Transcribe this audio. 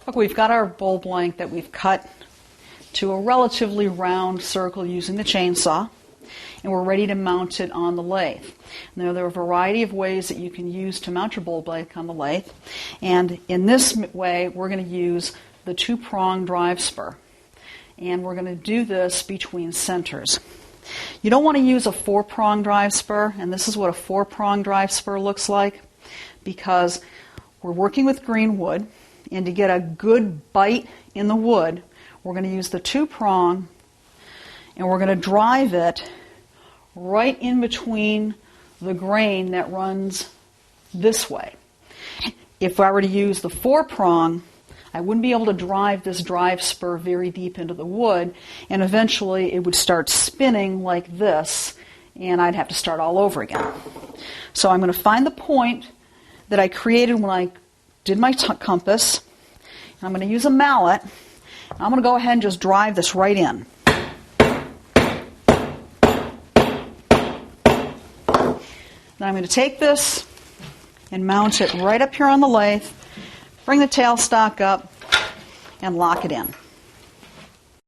Look, we've got our bowl blank that we've cut to a relatively round circle using the chainsaw, and we're ready to mount it on the lathe. Now, there are a variety of ways that you can use to mount your bowl blank on the lathe, and in this way we're going to use the Two Prong Drive Spur, and we're going to do this between centers. You don't want to use a 4-prong drive spur, and this is what a 4-prong drive spur looks like, because we're working with green wood, and to get a good bite in the wood, we're going to use the 2-prong, and we're going to drive it right in between the grain that runs this way. If I were to use the 4-prong, I wouldn't be able to drive this drive spur very deep into the wood, and eventually it would start spinning like this, and I'd have to start all over again. So I'm going to find the point that I created when I did my compass, and I'm going to use a mallet, and I'm going to go ahead and just drive this right in. Then I'm going to take this and mount it right up here on the lathe, bring the tailstock up, and lock it in.